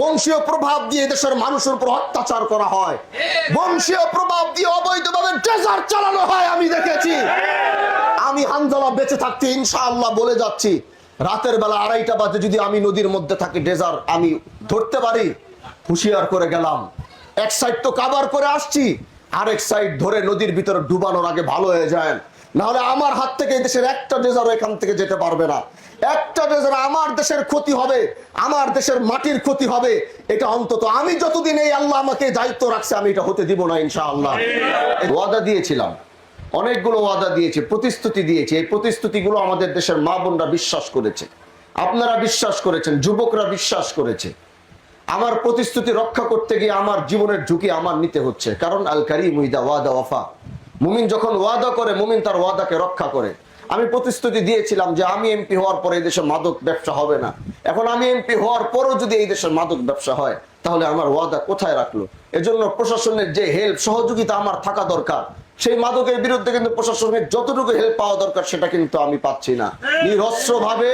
বংশীয় প্রভাব দিয়ে দেশের মানুষের উপর অত্যাচার করা হয়, বংশীয় প্রভাব দিয়ে অবৈধভাবে ট্রেজার চালানো হয়। আমি দেখেছি। আমি হানজালা বেঁচে থাকতে ইনশাআল্লাহ বলে যাচ্ছি, রাতের বেলা 2:30 বাজে যদি আমি নদীর মধ্যে থাকি, ডেজার আমি ধরতে পারি, হুঁশিয়ার করে গেলাম। এক সাইড তো কাভার করে আসছি, আরেক সাইড ধরে নদীর ভিতরে ডুবানোর আগে ভালো হয়ে যায়, নাহলে আমার হাত থেকে এই দেশের একটা ডেজারও এখান থেকে যেতে পারবে না। একটা ডেজার আমার দেশের ক্ষতি হবে, আমার দেশের মাটির ক্ষতি হবে। এটা অন্তত আমি যতদিন এই আল্লাহ আমাকে দায়িত্ব রাখছে, আমি এটা হতে দিব না ইনশাআল্লাহ। ওয়াদা দিয়েছিলাম, অনেকগুলো ওয়াদা দিয়েছে, প্রতিশ্রুতি দিয়েছে। এই প্রতিশ্রুতিগুলো আমাদের দেশের মা বোনরা বিশ্বাস করেছে, আপনারা বিশ্বাস করেছেন, যুবকরা বিশ্বাস করেছে। আমার প্রতিশ্রুতি রক্ষা করতে গিয়ে আমার জীবনের ঝুঁকি আমার নিতে হচ্ছে, কারণ আল কারীম ইযা ওয়াদা ওয়াফা। মুমিন যখন ওয়াদা করে, মুমিন তার ওয়াদাকে রক্ষা করে। আমি প্রতিশ্রুতি দিয়েছিলাম যে আমি এমপি হওয়ার পরে এই দেশে মাদক ব্যবসা হবে না। এখন আমি এমপি হওয়ার পরও যদি এই দেশের মাদক ব্যবসা হয়, তাহলে আমার ওয়াদা কোথায় রাখলো? এজন্য প্রশাসনের যে হেল্প সহযোগিতা আমার থাকা দরকার, সেই মাদকের বিরুদ্ধে কিন্তু প্রশাসনের যতটুকু হেল্প পাওয়া দরকার সেটা কিন্তু আমি পাচ্ছি না। নিরস্ত্র ভাবে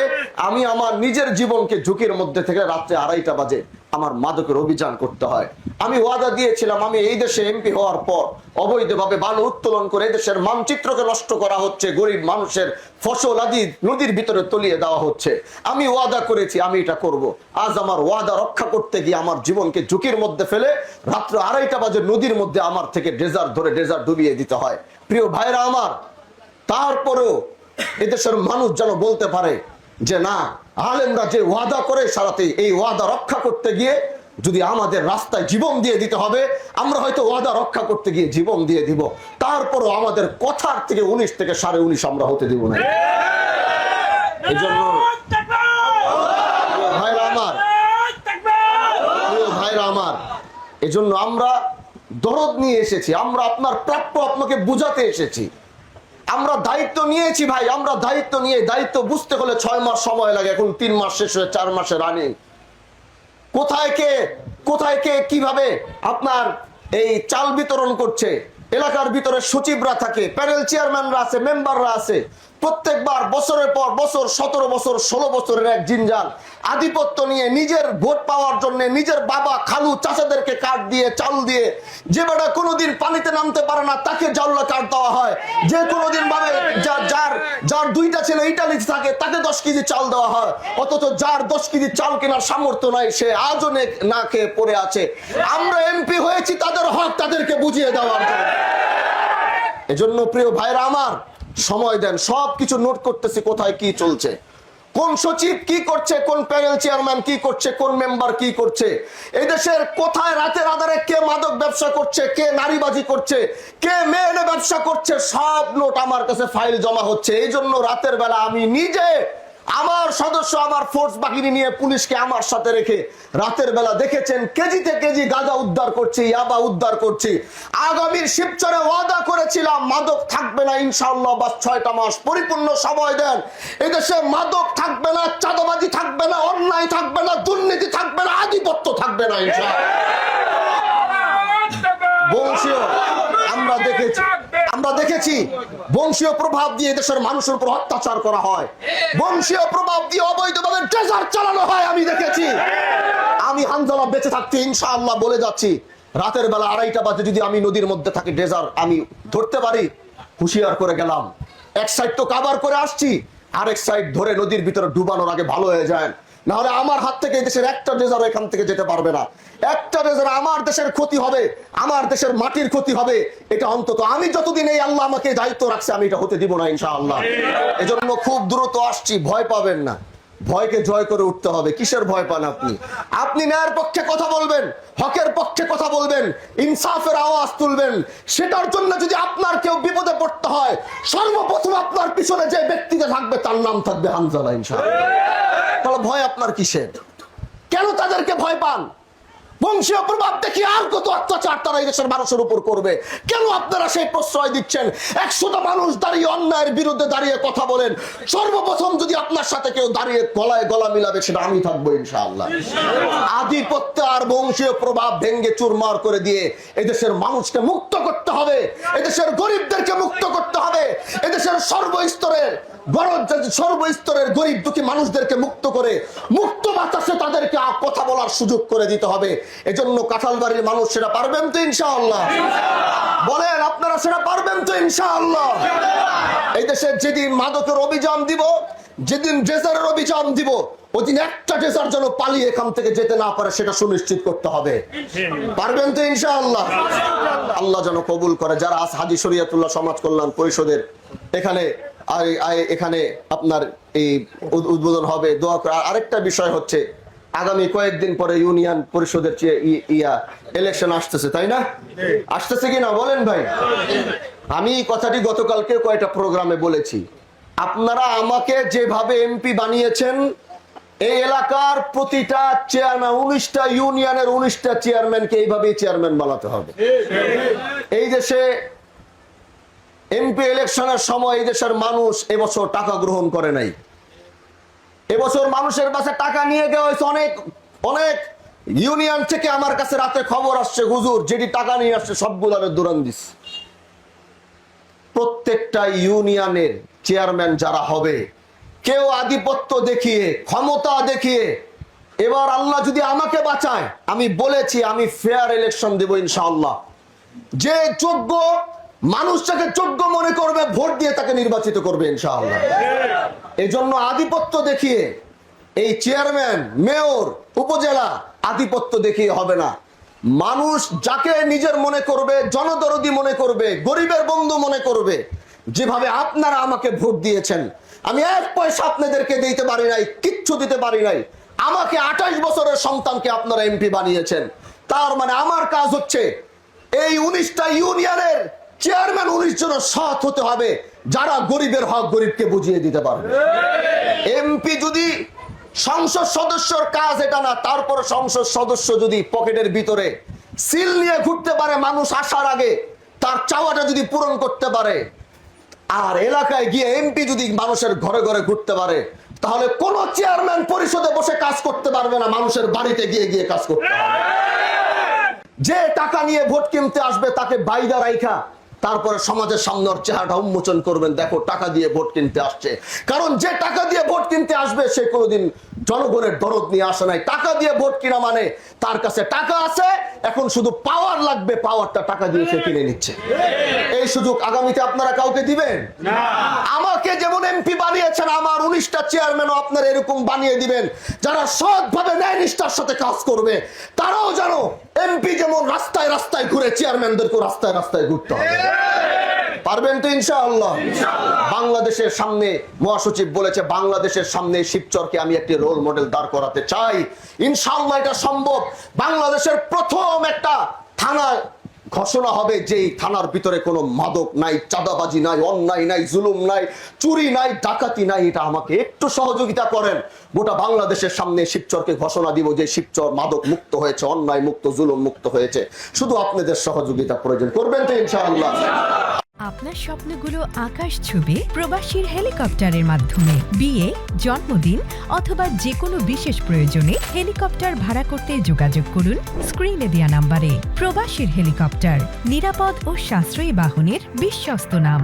আমি আমার নিজের জীবনকে ঝুঁকির মধ্যে থেকে রাত্রে 2:30 বাজে আমার মাদকের অভিযান করতে হয়। আমি ওয়াদা দিয়েছিলাম, আমি এই দেশে এমপি হওয়ার পর অবৈধভাবে বালু উত্তোলন করে দেশের মানচিত্রকে নষ্ট করা হচ্ছে, গরিব মানুষের ফসল আদি নদীর ভিতরে তলিয়ে দেওয়া হচ্ছে। আমি ওয়াদা করেছি আমি এটা করব। আজ আমার ওয়াদা রক্ষা করতে গিয়ে আমার জীবনকে ঝুঁকির মধ্যে ফেলে রাত্র 2:30 বাজে নদীর মধ্যে আমার থেকে ডেজার ধরে ডেজার ডুবিয়ে দিতে হয়। প্রিয় ভাইরা আমার, তারপরেও এদেশের মানুষ যেন বলতে পারে যে না, আলেমরা যে ওয়াদা করে সারাতে, এই ওয়াদা রক্ষা করতে গিয়ে যদি আমাদের রাস্তায় জীবন দিয়ে দিতে হবে, আমরা হয়তো ওয়াদা রক্ষা করতে গিয়ে জীবন দিয়ে দিব, তারপরও আমাদের কথার থেকে 19 থেকে 19.5 আমরা হতে দিব না। এই জন্য ভাইরা আমার, এজন্য আমরা দরদ নিয়ে এসেছি, আমরা আপনার প্রাপ্য আপনাকে বুঝাতে এসেছি। আমরা দায়িত্ব নিয়েছি ভাই, আমরা দায়িত্ব নিয়ে দায়িত্ব বুঝতে হলে 6 মাস সময় লাগে, এখন 3 মাস শেষ হয়ে 4 মাসে রানিং। কোথায় কে কিভাবে আপনার এই চাল বিতরণ করছে, এলাকার ভিতরে সচিবরা থাকে, প্যানেল চেয়ারম্যানরা আছে, মেম্বাররা আছে, প্রত্যেকবার বছরের পর বছর 17 বছর 16 বছরের এক জিনজান আধিপত্য নিয়ে নিজের ভোট পাওয়ার জন্য নিজের বাবা খালু চাচাদেরকে কার্ড দিয়ে চাল দিয়ে, যে বেটা কোনোদিন পানিতে নামতে পারে না তাকে জাউলা কার্ড দেওয়া হয়, যে কোনোদিন ভাবে যার 2টা ছেলে ইটালিতে থাকে তাকে 10 কেজি চাল দেওয়া হয়, অথচ যার 10 কেজি চাল কেনার সামর্থ্য নাই সে আজও না খেয়ে পড়ে আছে। আমরা এমপি হয়েছি তাদের হক তাদেরকে বুঝিয়ে দেওয়ার জন্য। এজন্য প্রিয় ভাইরা আমার, সময় দেন, সবকিছু নোট করতেছি কোথায় কি চলছে, কোন সচিব কি করছে, কোন প্যানেল চেয়ারম্যান কি করছে, কোন মেম্বার কি করছে, এই দেশের কোথায় রাতের আধারে কে মাদক ব্যবসা করছে, কে নারীবাজি করছে, কে মেয়ে ব্যবসা করছে, সব নোট আমার কাছে ফাইল জমা হচ্ছে। এই জন্য রাতের বেলা আমি নিজে আমার সদস্য, আমার ফোর্স বাহিনী নিয়ে পুলিশকে আমার সাথে রেখে রাতের বেলা দেখেছেন কেজিতে কেজি গাঁজা উদ্ধার করছি, ইয়াবা উদ্ধার করছি। আগামীর শিবচরে ওয়াদা করেছিলাম মাদক থাকবে না ইনশাআল্লাহ, বাস 6টা মাস পরিপূর্ণ সময় দেন, এদেশে মাদক থাকবে না, চাঁদাবাজি থাকবে না, অন্যায় থাকবে না, দুর্নীতি থাকবে না, আধিপত্য থাকবে না ইনশাআল্লাহ। বংশীয় আমরা দেখেছি বংশীয় প্রভাব দিয়ে দেশের মানুষের উপর অত্যাচার করা হয়, বংশীয় প্রভাব দিয়ে অবৈধভাবে ট্রেজার চালানো হয়। আমি দেখেছি। আমি হানজালা বেঁচে থাকতে ইনশাআল্লাহ বলে যাচ্ছি, রাতের বেলা 2:30 বাজে যদি আমি নদীর মধ্যে থাকি, ডেজার আমি ধরতে পারি, হুঁশিয়ার করে গেলাম। এক সাইড তো কাভার করে আসছি, আরেক সাইড ধরে নদীর ভিতরে ডুবানোর আগে ভালো হয়ে যায়, নাহলে আমার হাত থেকে এই দেশের একটা ডেজার এখান থেকে যেতে পারবে না। একটা ডেজার আমার দেশের ক্ষতি হবে, আমার দেশের মাটির ক্ষতি হবে। এটা অন্তত আমি যতদিন এই আল্লাহ আমাকে দায়িত্ব রাখছে, আমি এটা হতে দিব না ইনশাআল্লাহ। এজন্য খুব দ্রুত আসছি, ভয় পাবেন না, ভয়কে জয় করে উঠতে হবে। কিসের ভয় পান আপনি? আপনি ন্যায়ের পক্ষে কথা বলবেন, হকের পক্ষে কথা বলবেন, ইনসাফের আওয়াজ তুলবেন। সেটার জন্য যদি আপনার কেউ বিপদে পড়তে হয়, সর্বপ্রথম আপনার পিছনে যে ব্যক্তিটা থাকবে তার নাম থাকবে হানজালা ইনশাআল্লাহ। তাহলে ভয় আপনার কিসের? কেন তাদেরকে ভয় পান? বংশীয় প্রভাব দেখি আর কত অত্যাচার তারা এই দেশের মানুষের উপর করবে, কেন আপনারা সেই প্রশ্রয় দিচ্ছেন? 100টা মানুষ দাঁড়িয়ে অন্যায়ের বিরুদ্ধে দাঁড়িয়ে কথা বলেন, সর্বপ্রথম যদি আপনার সাথে কেউ দাঁড়িয়ে গলায় গলা মিলাবে সেটা আমি থাকবো ইনশাআল্লাহ। আধিপত্য আর বংশীয় প্রভাব ভেঙ্গে চুরমার করে দিয়ে এদেশের মানুষকে মুক্ত করতে হবে, এদেশের গরিবদেরকে মুক্ত করতে হবে, এদেশের সর্বস্তরের সর্বস্তরের গরিব দুঃখী মানুষদেরকে মুক্ত করে মুক্ত বাতাসে তাদেরকে কথা বলার সুযোগ করে দিতে হবে। এজন্য কাঁঠালবাড়ির মানুষ সেটা পারবেন তো ইনশাআল্লাহ? বলেন আপনারা সেটা পারবেন তো ইনশাআল্লাহ? এই দেশে যেদিন মাদকের অভিযান দিব, যেদিন ড্রেজারের অভিযান দিব, ওই দিন একটা ড্রেজার যেন পালিয়ে এখান থেকে যেতে না পারে সেটা সুনিশ্চিত করতে হবে। পারবেন তো ইনশাআল্লাহ? আল্লাহ যেন কবুল করে। যারা আজ হাজী শরীয়তুল্লাহ সমাজ কল্যাণ পরিষদের এখানে আপনার এই উদ্বোধন হবে, দোয়া করে। আরেকটা বিষয় হচ্ছে, আগামী কয়েকদিন পরে ইউনিয়ন পরিষদের ইলেকশন আসতেছে, তাই না? আসতেছে কিনা বলেন ভাই? আমি কথাটি গতকালকে কয়েকটা প্রোগ্রামে বলেছি, আপনারা আমাকে যেভাবে এমপি বানিয়েছেন, এই এলাকার প্রতিটা চেয়ারম্যান, 19টা ইউনিয়নের 19টা চেয়ারম্যানকে এইভাবেই চেয়ারম্যান বানাতে হবে। এই দেশে এমপি ইলেকশনের সময় এই দেশের মানুষ এবছর টাকা গ্রহণ করে নাই। এবছর মানুষের কাছে টাকা নিয়ে দেওয়া হয়েছে। অনেক অনেক ইউনিয়ন থেকে আমার কাছে রাতে খবর আসছে, হুজুর যেটি টাকা নিয়ে আসছে সবগুলার দৌড়ান দিস। প্রত্যেকটা ইউনিয়নের চেয়ারম্যান যারা হবে, কেউ আধিপত্য দেখিয়ে, ক্ষমতা দেখিয়ে, এবার আল্লাহ যদি আমাকে বাঁচায়, আমি বলেছি আমি ফেয়ার ইলেকশন দেব ইনশাআল্লাহ। যে যোগ্য মানুষটাকে যোগ্য মনে করবে, ভোট দিয়ে তাকে নির্বাচিত করবে ইনশাআল্লাহ। এই জন্য আধিপত্য দেখিয়ে এই চেয়ারম্যান, মেয়র, উপজেলা আধিপত্য দেখিয়ে হবে না। মানুষ যাকে নিজের মনে করবে, জনদরদি মনে করবে, গরিবের বন্ধু মনে করবে, যেভাবে আপনারা আমাকে ভোট দিয়েছেন, আমি 1 পয়সা আপনাদেরকে দিতে পারি নাই, কিচ্ছু দিতে পারি নাই। আমাকে 28 বছরের সন্তানকে আপনারা এমপি বানিয়েছেন। তার মানে আমার কাজ হচ্ছে এই 19টা ইউনিয়নের চেয়ারম্যান 19 জন সৎ হতে হবে, যারা গরিবের হক গরিবকে বুঝিয়ে দিতে পারবে। এমপি যদি সংসদ সদস্যর কাজ এটা না, তারপরে সংসদ সদস্য যদি পকেটের ভিতরে সিল নিয়ে ঘুরতে পারে, মানুষ আসার আগে তার চাওয়াটা যদি পূরণ করতে পারে, আর এলাকায় গিয়ে এমপি যদি মানুষের ঘরে ঘরে ঘুরতে পারে, তাহলে কোন চেয়ারম্যান পরিষদে বসে কাজ করতে পারবে না, মানুষের বাড়িতে গিয়ে গিয়ে কাজ করতে হবে। যে টাকা নিয়ে ভোট কিনতে আসবে তাকে বাইদা রাইখা তারপরে সমাজের সামনে ওর চেহারাটা উন্মোচন করবেন, দেখো টাকা দিয়ে ভোট কিনতে আসছে। কারণ যে টাকা দিয়ে ভোট কিনতে আসবে সে কোনোদিন জনগণের দরদ নিয়ে আসে নাই। টাকা দিয়ে ভোট কিনা মানে তার কাছে টাকা আছে, এখন শুধু পাওয়ার লাগবে, পাওয়ারটা টাকা দিয়ে সে কিনে নিচ্ছে। এই সুযোগ আগামীতে আপনারা কাউকে দিবেন না। আমাকে যেমন এমপি বানিয়েছেন, আমার 19টা চেয়ারম্যানও আপনারা এরকম বানিয়ে দিবেন, যারা সৎভাবে ন্যায় নিষ্ঠার সাথে কাজ করবে। তারাও জানো এমপি যেমন রাস্তায় রাস্তায় ঘুরে, চেয়ারম্যানদেরকেও রাস্তায় রাস্তায় ঘুরতে হবে। পারবেন তো ইনশাআল্লাহ? বাংলাদেশের সামনে মহাসচিব বলেছে, বাংলাদেশের সামনে শিবচরকে আমি একটি রোল মডেল দাঁড় করাতে চাই। ইনশাআল্লাহ এটা সম্ভব। বাংলাদেশের প্রথম একটা থানা ঘোষণা হবে, যেই থানার ভিতরে কোনো মাদক নাই, চাঁদাবাজি নাই, অন্যায় নাই, জুলুম নাই, চুরি নাই, ডাকাতি নাই। এটা আমাকে একটু সহযোগিতা করেন, গোটা বাংলাদেশের সামনে শিবচরকে ঘোষণা দিব যে শিবচর মাদক মুক্ত হয়েছে, অন্যায় মুক্ত, জুলুম মুক্ত হয়েছে। শুধু আপনাদের সহযোগিতা প্রয়োজন। করবেন তো ইনশাআল্লাহ? আপনার স্বপ্নগুলো আকাশ ছুবে প্রবাসীর হেলিকপ্টারের মাধ্যমে। বিয়ে, জন্মদিন অথবা যে কোনো বিশেষ প্রয়োজনে হেলিকপ্টার ভাড়া করতে যোগাযোগ করুন স্ক্রিনে দেয়া নাম্বারে। প্রবাসীর হেলিকপ্টার, নিরাপদ ও সাশ্রয়ী বাহনের বিশ্বস্ত নাম।